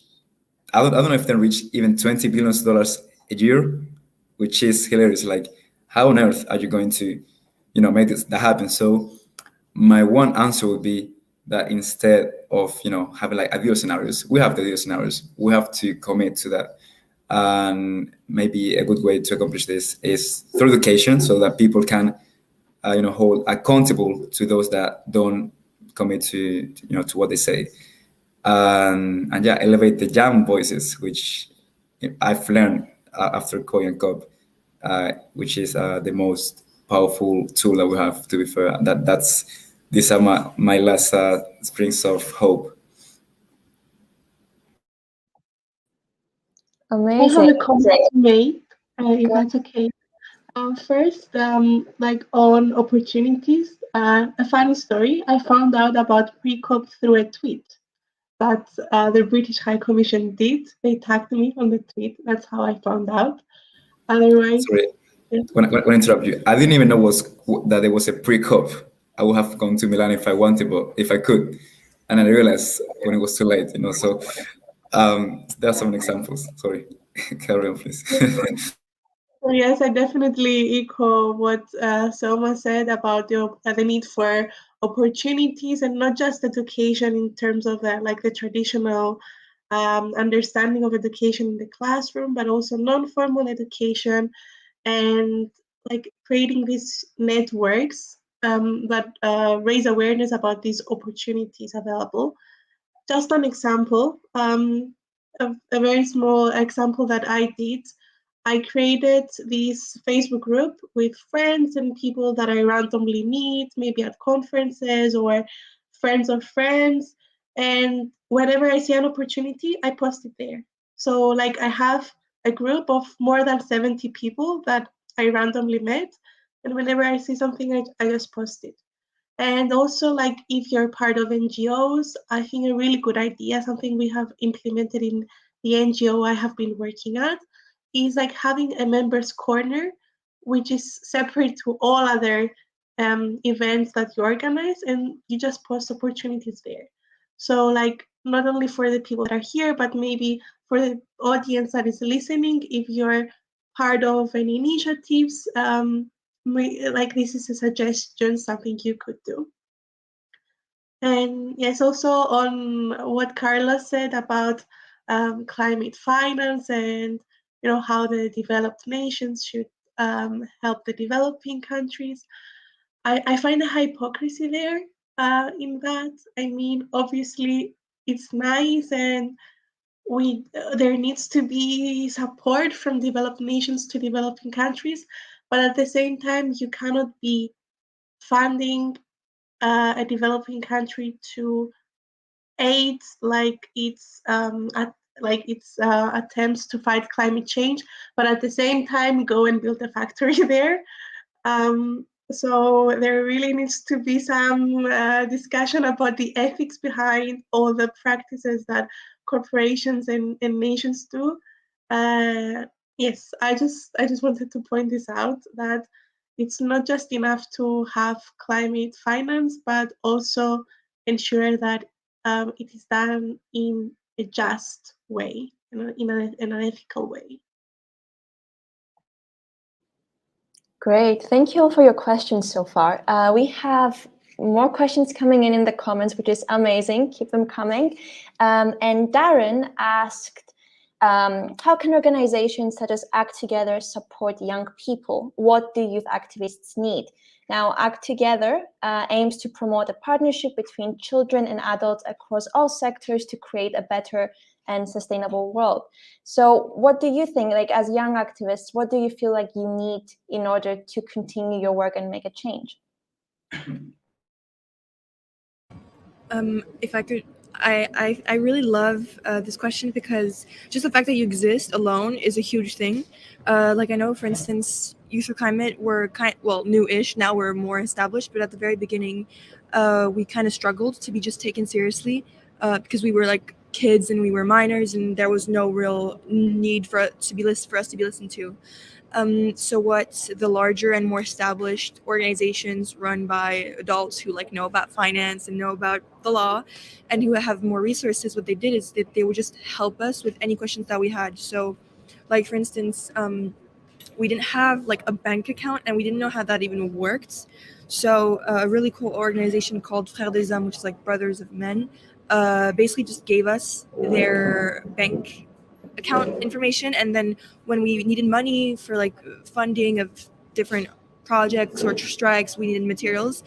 I don't know if they reach even $20 billion a year, which is hilarious. Like, how on earth are you going to, make that happen? So my one answer would be that instead of, having like ideal scenarios, we have the ideal scenarios. We have to commit to that. And maybe a good way to accomplish this is through education, so that people can, hold accountable to those that don't commit to what they say. And yeah, elevate the young voices, which I've learned after Koi and COP, which is the most powerful tool that we have. To be fair, these are my last springs of hope. I have Amazing. a comment to make, if that's okay. First, like on opportunities, a funny story. I found out about pre-COP through a tweet that the British High Commission did. They tagged me on the tweet. That's how I found out. Otherwise, Sorry, yeah. when I interrupt you, I didn't even know that there was a pre-COP. I would have gone to Milan if I wanted, but if I could, and I realized when it was too late. So there are some examples. Sorry, carry on, please. So yes, I definitely echo what Selma said about the need for opportunities, and not just education in terms of like the traditional understanding of education in the classroom, but also non-formal education, and like creating these networks that raise awareness about these opportunities available. Just an example, a very small example that I did. I created this Facebook group with friends and people that I randomly meet, maybe at conferences or friends of friends. And whenever I see an opportunity, I post it there. So, like, I have a group of more than 70 people that I randomly met. And whenever I see something, I just post it. And also, like, if you're part of NGOs, I think a really good idea, something we have implemented in the NGO I have been working at, is like having a members corner, which is separate to all other events that you organize, and you just post opportunities there. So, like, not only for the people that are here, but maybe for the audience that is listening, if you're part of any initiatives, like, this is a suggestion, something you could do. And yes, also on what Carla said about climate finance, and how the developed nations should help the developing countries. I find a hypocrisy there in that. I mean, obviously it's nice, and there needs to be support from developed nations to developing countries, but at the same time, you cannot be funding a developing country to aid like its attempts to fight climate change, but at the same time go and build a factory there. So there really needs to be some discussion about the ethics behind all the practices that corporations and nations do. Yes, I just wanted to point this out, that it's not just enough to have climate finance, but also ensure that it is done in a just way, in an ethical way. Great. Thank you all for your questions so far. We have more questions coming in the comments, which is amazing. Keep them coming. And Darren asked, how can organizations such as Act Together support young people? What do youth activists need? Now, Act Together aims to promote a partnership between children and adults across all sectors to create a better and sustainable world. So what do you think, like, as young activists, what do you feel like you need in order to continue your work and make a change? If I could, I really love this question, because just the fact that you exist alone is a huge thing. Like, I know, for instance, Youth for Climate were new-ish. Now we're more established, but at the very beginning, we kind of struggled to be just taken seriously because we were like kids and we were minors, and there was no real need for us to be listened to. So what the larger and more established organizations run by adults who like know about finance and know about the law and who have more resources, what they did is that they would just help us with any questions that we had. So like for instance, we didn't have like a bank account and we didn't know how that even worked. So a really cool organization called Frères des Hommes, which is like Brothers of Men, basically just gave us their bank account information, and then when we needed money for like funding of different projects or strikes, we needed materials,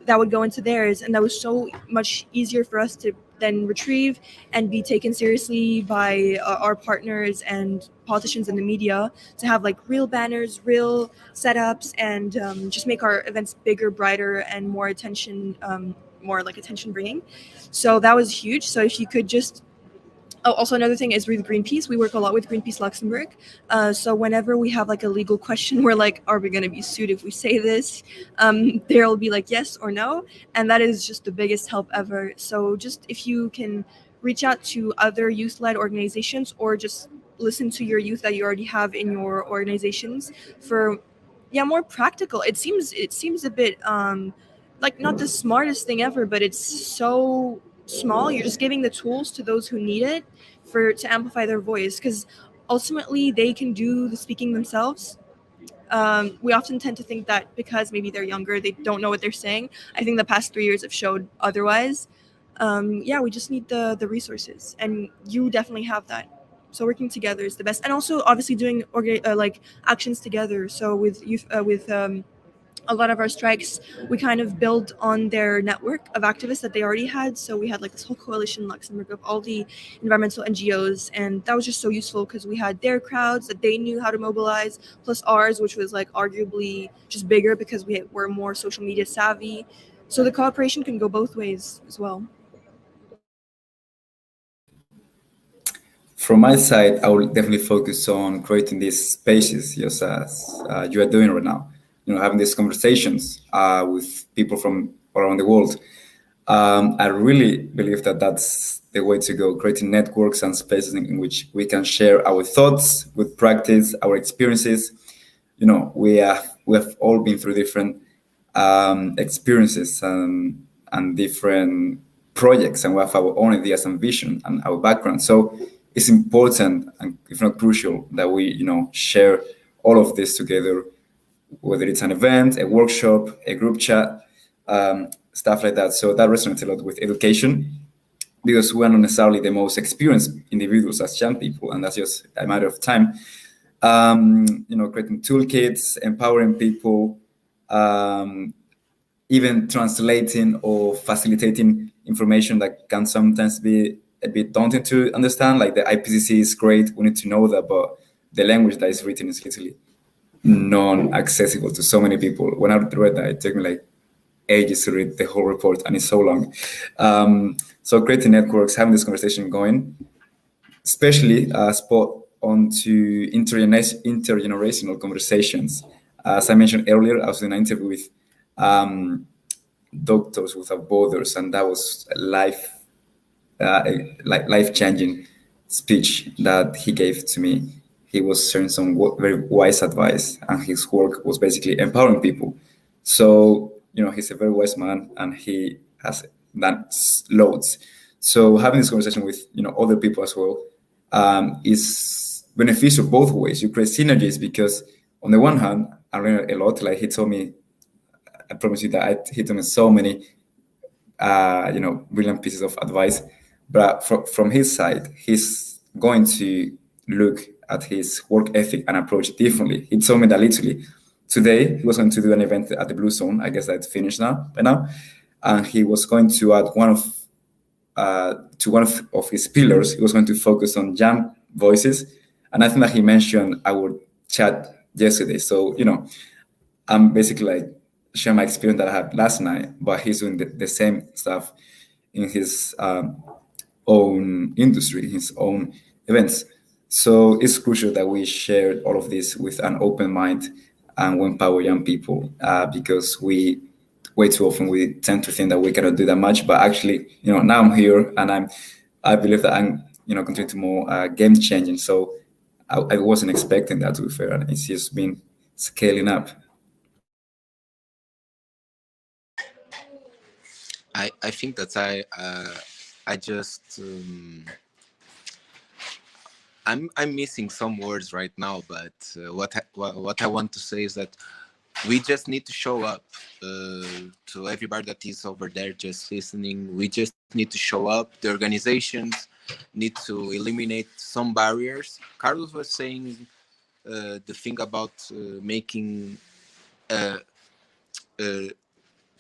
that would go into theirs, and that was so much easier for us to then retrieve and be taken seriously by our partners and politicians in the media, to have like real banners, real setups, and just make our events bigger, brighter, and more attention, more like attention bringing. So that was huge. So if you could just also, another thing is with Greenpeace. We work a lot with Greenpeace Luxembourg. So whenever we have like a legal question, we're like, are we going to be sued if we say this? There'll be like yes or no. And that is just the biggest help ever. So just if you can reach out to other youth-led organizations, or just listen to your youth that you already have in your organizations for, yeah, more practical. It seems a bit like not the smartest thing ever, but it's so small. You're just giving the tools to those who need it to amplify their voice, because ultimately they can do the speaking themselves. We often tend to think that because maybe they're younger, they don't know what they're saying. I think the past 3 years have showed otherwise. Yeah, we just need the resources, and you definitely have that. So working together is the best, and also obviously doing like actions together. So with youth, with a lot of our strikes, we kind of build on their network of activists that they already had. So we had like this whole coalition in Luxembourg of all the environmental NGOs, and that was just so useful because we had their crowds that they knew how to mobilize, plus ours, which was like arguably just bigger because we were more social media savvy. So the cooperation can go both ways as well. From my side, I will definitely focus on creating these spaces, just as you are doing right now. Having these conversations with people from around the world. I really believe that that's the way to go, creating networks and spaces in which we can share our thoughts, good practice, our experiences. We have all been through different experiences and different projects, and we have our own ideas and vision and our background. So it's important, and if not crucial, that we share all of this together, whether it's an event, a workshop, a group chat, stuff like that. So that resonates a lot with education, because we're not necessarily the most experienced individuals as young people, and that's just a matter of time. Creating toolkits, empowering people, even translating or facilitating information that can sometimes be a bit daunting to understand. Like the IPCC is great, we need to know that, but the language that is written is literally non-accessible to so many people. When I read that, it took me like ages to read the whole report, and it's so long. So creating networks, having this conversation going, especially spot onto intergenerational conversations. As I mentioned earlier, I was in an interview with Doctors Without Borders, and that was a life-changing speech that he gave to me. He was sharing some very wise advice, and his work was basically empowering people. So, he's a very wise man, and he has done loads. So having this conversation with, other people as well is beneficial both ways. You create synergies because on the one hand, I learned a lot. Like he told me, I promise you that he told me so many, brilliant pieces of advice. But from his side, he's going to look at his work ethic and approach differently. He told me that literally today he was going to do an event at the Blue Zone. I guess that's finished by now. And he was going to add one of his pillars. He was going to focus on young voices. And I think that he mentioned our chat yesterday. So, I'm basically like sharing my experience that I had last night, but he's doing the same stuff in his own industry, his own events. So it's crucial that we share all of this with an open mind and we empower young people, because we way too often we tend to think that we cannot do that much. But actually, now I'm here, and I believe that I'm continue to more game changing. So I wasn't expecting that, to be fair, and it's just been scaling up. I think that I just I'm missing some words right now, but what I want to say is that we just need to show up to everybody that is over there just listening. We just need to show up. The organizations need to eliminate some barriers. Carlos was saying the thing about making uh, uh,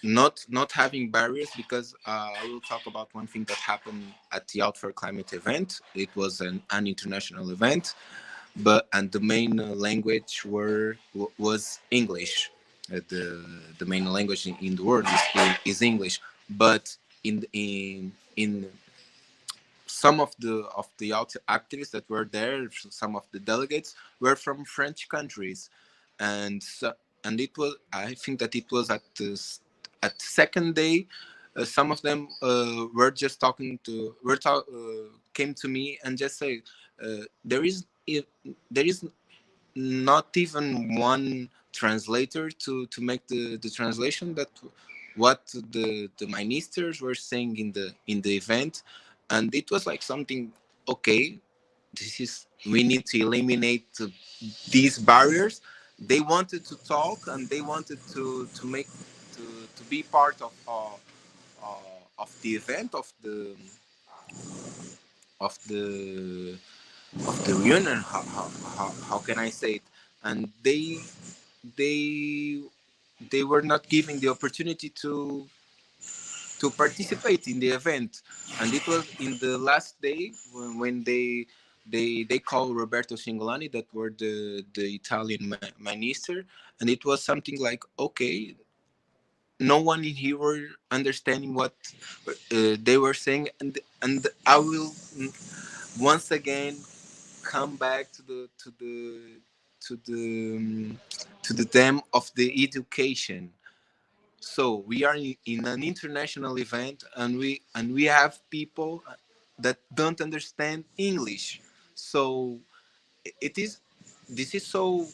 not having barriers, because I will talk about one thing that happened at the Out for Climate event. It was an international event, and the main language was English. The main language in the world is English, but in some of the activists that were there, some of the delegates were from French countries, and and it was, I think that it was at second day, some of them were just talking to came to me and just say there is not even one translator to make the translation that what the ministers were saying in the event. And it was like something, okay, this is, we need to eliminate these barriers. They wanted to talk and they wanted to make to be part of the event, of the of the reunion. How can I say it? And they they were not given the opportunity to participate in the event. And it was in the last day when they called Roberto Cingolani, that were the Italian minister, and it was something like, okay, no one in here were understanding what they were saying. And I will once again come back to the theme of the education. So we are in an international event, and we have people that don't understand English. So it is, this is so,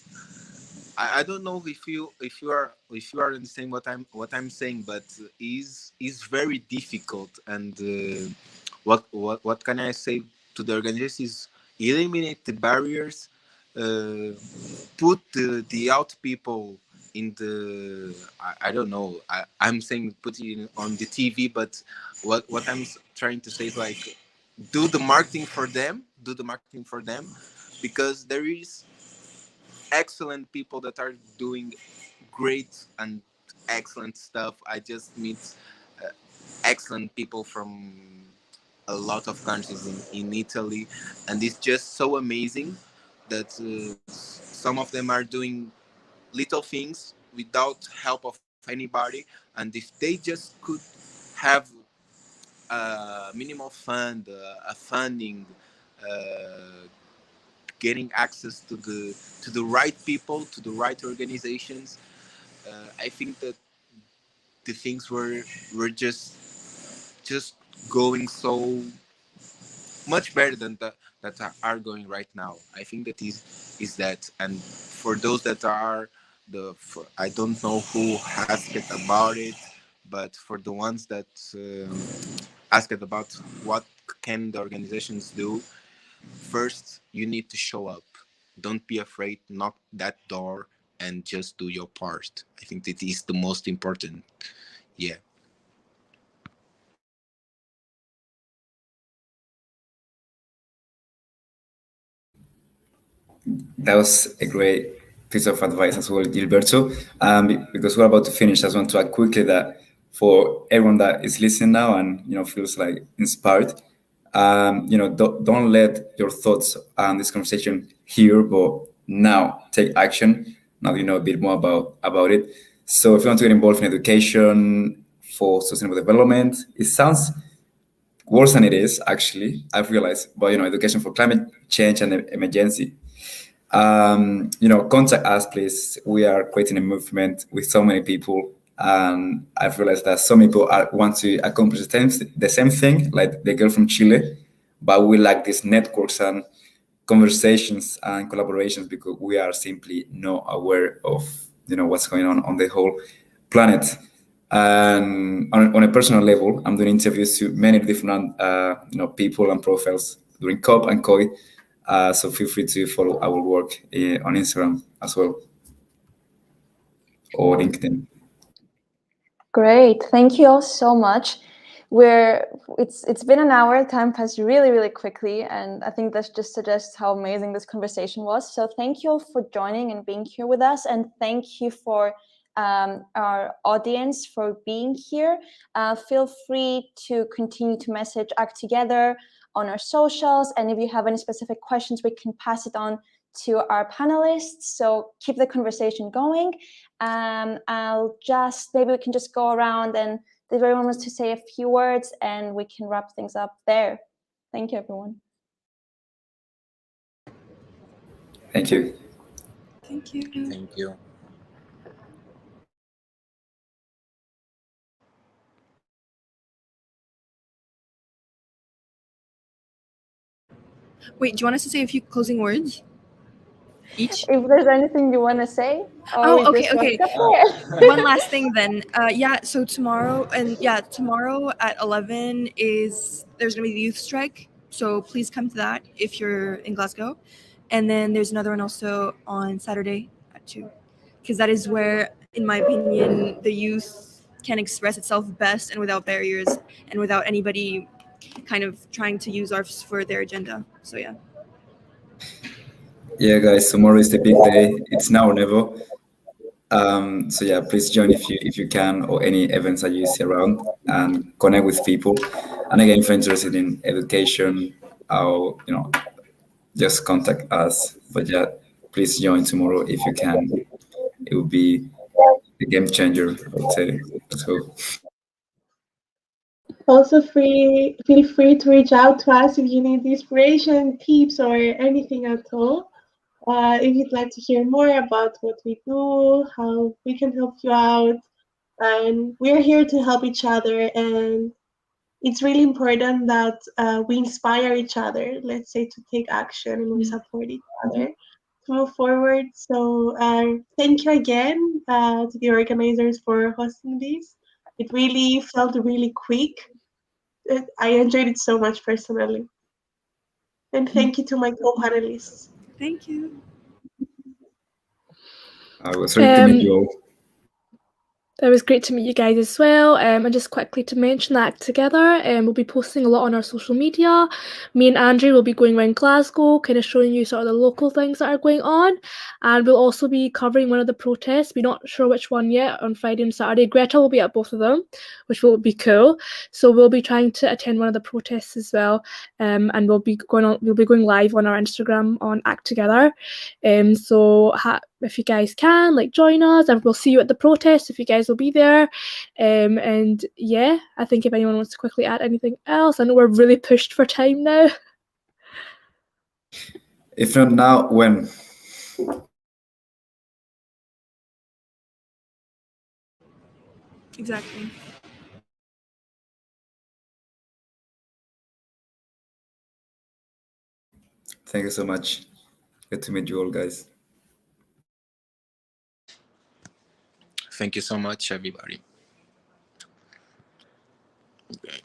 I don't know if you are understanding what I'm saying, but is very difficult. And what can I say to the organization is eliminate the barriers, put the out people in the, I don't know, I'm saying put it on the TV, but what I'm trying to say is like, do the marketing for them, because there is excellent people that are doing great and excellent stuff. I just meet uh, excellent people from a lot of countries in Italy, and it's just so amazing that some of them are doing little things without help of anybody. And if they just could have a minimal fund, a funding, uh, getting access to the right people, to the right organizations, I think that the things were just going so much better than that are going right now. I think that is that. And for those that are I don't know who asked about it, but for the ones that asked about what can the organizations do, first you need to show up. Don't be afraid, knock that door and just do your part. I think that is the most important. Yeah. That was a great piece of advice as well, Gilberto. Because we're about to finish, I just want to add quickly that for everyone that is listening now and feels like inspired, don't let your thoughts and this conversation here, but now take action. Now you know a bit more about it. So if you want to get involved in education for sustainable development, it sounds worse than it is, actually, I've realized. But education for climate change and emergency. Contact us, please. We are creating a movement with so many people, and I've realized that some people want to accomplish the same thing, like the girl from Chile, but we lack these networks and conversations and collaborations because we are simply not aware of what's going on the whole planet. And on a personal level, I'm doing interviews to many different people and profiles during COP and COI. So feel free to follow our work on Instagram as well or LinkedIn. Great, thank you all so much. It's been an hour. Time passed really, really quickly, and I think that just suggests how amazing this conversation was. So thank you all for joining and being here with us, and thank you for our audience for being here. Feel free to continue to message Act Together on our socials, and if you have any specific questions, we can pass it on to our panelists. So keep the conversation going. Maybe we can just go around, and if everyone wants to say a few words, and we can wrap things up there. Thank you, everyone. Thank you. Thank you. Thank you. Wait, do you want us to say a few closing words? Each? If there's anything you want to say, or Oh, we okay, just okay. want to One last thing then. So tomorrow at 11 there's gonna be the youth strike. So please come to that if you're in Glasgow. And then there's another one also on Saturday at 2. Because that is where, in my opinion, the youth can express itself best and without barriers and without anybody kind of trying to use ours for their agenda. So yeah. Yeah, guys, tomorrow is the big day. It's now or never. So yeah, please join if you can, or any events that you see around, and connect with people. And again, if you're interested in education, or just contact us. But yeah, please join tomorrow if you can. It will be a game changer, I would say. Let's go. Also, feel free to reach out to us if you need inspiration, tips, or anything at all. If you'd like to hear more about what we do, how we can help you out, and we're here to help each other. And it's really important that we inspire each other, let's say, to take action, and we support each other to move forward. So thank you again to the organizers for hosting this. It really felt really quick. I enjoyed it so much personally. And thank you to my co-panelists. Thank you. I was ready to meet you all. It was great to meet you guys as well. And just quickly to mention that together, we'll be posting a lot on our social media. Me and Andrew will be going around Glasgow, kind of showing you sort of the local things that are going on. And we'll also be covering one of the protests. We're not sure which one yet, on Friday and Saturday. Greta will be at both of them, which will be cool. So we'll be trying to attend one of the protests as well. And we'll be going live on our Instagram on Act Together. So if you guys can, join us, and we'll see you at the protest if you guys will be there. And yeah, I think if anyone wants to quickly add anything else, I know we're really pushed for time now. If not now, when? Exactly. Thank you so much. Good to meet you all, guys. Thank you so much, everybody. Okay.